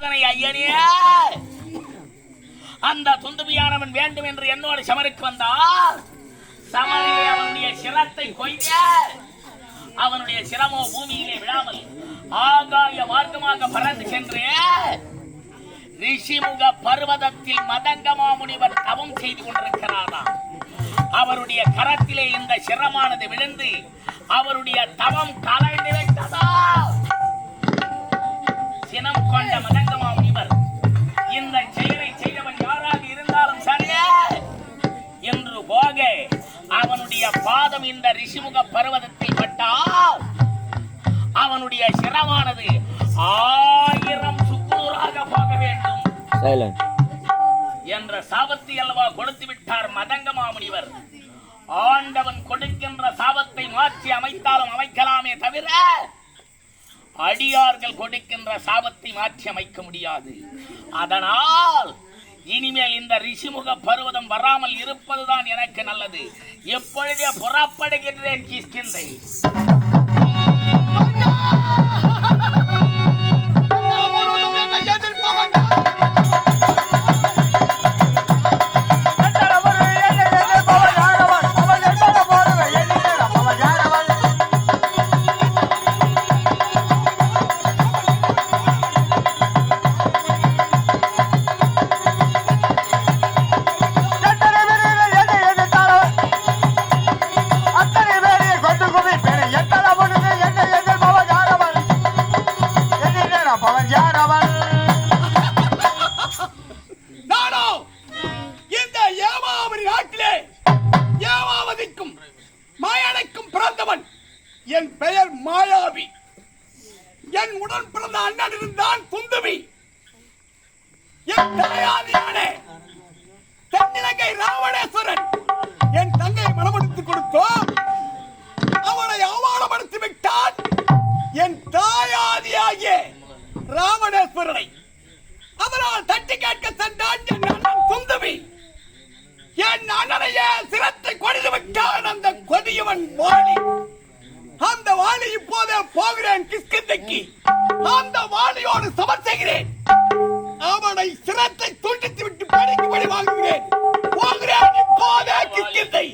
ஐயனே, அந்த துந்துபியானவன் வேண்டும் என்று என்னோடு சமருக்கு வந்தால் சமரிலே அவனுடைய சிரத்தை கொய்த அவனுடைய சிரமோ பூமியிலே விழாமல் ஆகாய மார்க்கமாக பறந்து சென்று ரிஷிமுக பர்வதத்தில் மதங்கமா முனிவர் தவம் செய்து கொண்டிருக்கிறாராம். அவருடைய கரத்திலே இந்த சிரமானது விழுந்து அவருடைய தவம் கலைந்து விட்டதா. சினம் கொண்ட மதங்கமா முனிவர் இந்த செயலை செய்தவன் யாராக இருந்தாலும் சரியே என்று போக அவனுடைய பாதம் இந்த ரிஷிமுக பர்வதத்தில் பட்டால் அவனுடைய சிரமானது 1000 சுக்குநூறாக போக வேண்டும் என்ற சாபத்தை அல்லவா கொடுத்து விட்டார் மதங்கமா முனிவர். ஆண்டவன் கொடுக்கின்ற சாபத்தை மாற்றி அமைத்தாலும் அமைக்கலாமே தவிர அடியார்கள் கொடுக்கின்ற சாபத்தை மாற்றி அமைக்க முடியாது. அதனால் இனிமேல் இந்த ரிஷிமுக பர்வதம் வராமல் இருப்பதுதான் எனக்கு நல்லது. எப்பொழுதே புறப்படுகின்றேன் கிஷ்கிந்தை. என் பெயர் மாயாவி. என் உடன் பிறந்த அண்ணன் இருந்தான் துந்துபி. என் தாயாதியானே தென்னிலங்கை ராவணேஸ்வரன் என் தங்கை மனமுடித்துக் கொடுத்தோம். அவனை அவமானப்படுத்தி விட்டான் என் தாயாதியாகிய ராவணேஸ்வரனை. அதனால் தட்டி கேட்க சென்றான் என் அண்ணன் துந்துபி. என் அண்ணனையே சிரத்தை கொடிது விட்டான் அந்த கொடியவன் வாலி. அந்த வாலி இப்போதே போகிறேன் கிஷ்கிந்தைக்கு. அந்த வாலியோடு சமர் செய்கிறேன். அவனை சிரத்தை துண்டித்து விட்டு பணிக்கு பணி வாங்குகிறேன். போகிறேன் இப்போதே கிஷ்கிந்தை.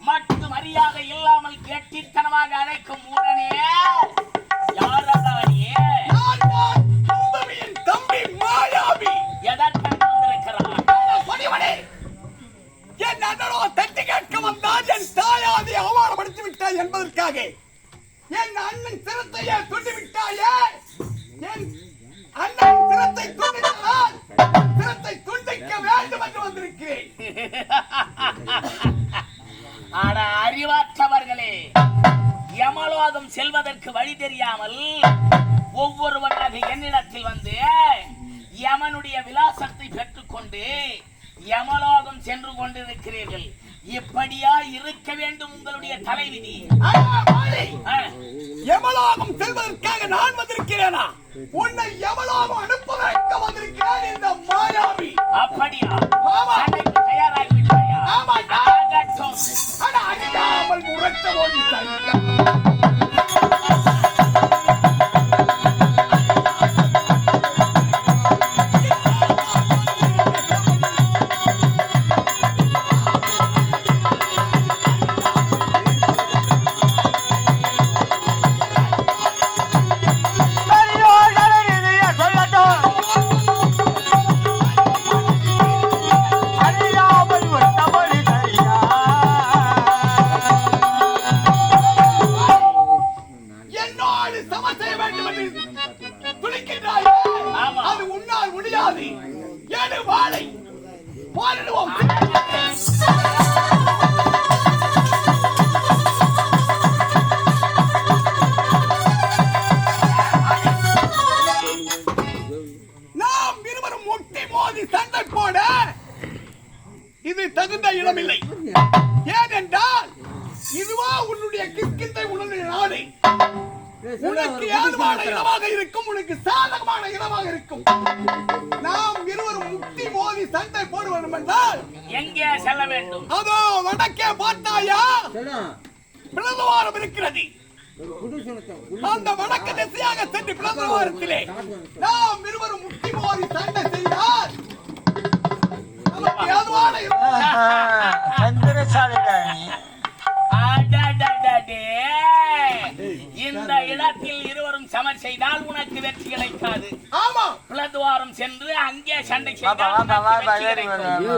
மட்டு மரியாதை இல்லாமல் கெட்டித்தனமாக அழைக்கும் உடனே தம்பி மாயாவி என் அண்ணனோ தட்டி கேட்க வந்தால் என் தாயாதை அவமானப்படுத்தி விட்டாய் என்பதற்காக என் அண்ணன் சிரத்தையே துண்டி விட்டாயே. என் அண்ணன் சிரத்தை துண்டித்தால் சிரத்தை துண்டிக்க வேண்டும் என்று வந்திருக்கிறேன். ஆனா அறிவாற்றவர்களே, யமலோகம் செல்வதற்கு வழி தெரியாமல் ஒவ்வொருவராக என்னிடத்தில் வந்து யமனுடைய விலாசத்தை பெற்றுக்கொண்டு யமலோகம் சென்று கொண்டிருக்கிறீர்கள். இப்படியா இருக்க வேண்டும் உங்களுடைய தலைவிதி? யமலோகம் செல்வதற்காக நான் வந்திருக்கிறேனா? உன்னை யமலோகம் அனுப்புவதற்கு வந்திருக்கிறேன் இந்த மாயாவி. அப்படியா? தயாராகிவிட்டாயா? அறியாமல் உரைத்த ஓடித்தாய். அது உன்னால் முடியாது. ஏழு வாழை போரிடுவோம். நாம் இருவரும் முட்டி மோதி சண்டை போட இது தகுந்த இடமில்லை. ஏனென்றால் இதுவா உன்னுடைய கிஷ்கிந்தை உன்னுடைய நாடு. உனக்கு ஏதுவான இடமாக இருக்கும், உனக்கு சாதகமான இடமாக இருக்கும். நாம் இருவரும் முட்டி மோதி சண்டை போட வேண்டும் என்றால் எங்கே செல்ல வேண்டும்? அதோ வடக்கே பார்த்தாயா? பிளந்தவாரம் இருக்கிறது. அந்த வடக்கு திசையாக சென்று பிளந்தவாரத்திலே நாம் இருவரும் முட்டி மோதி சண்டை செய்தால் நமக்கு ஏதுவான அடடடடே. இந்த இடத்தில் இருவரும் சமர் செய்தால் உனக்கு வெற்றி கிடைக்காது. ஆமா பிளதுவாரம் சென்று அங்கே சண்டை செய்தால் உனக்கு வெற்றி கிடைக்கும்.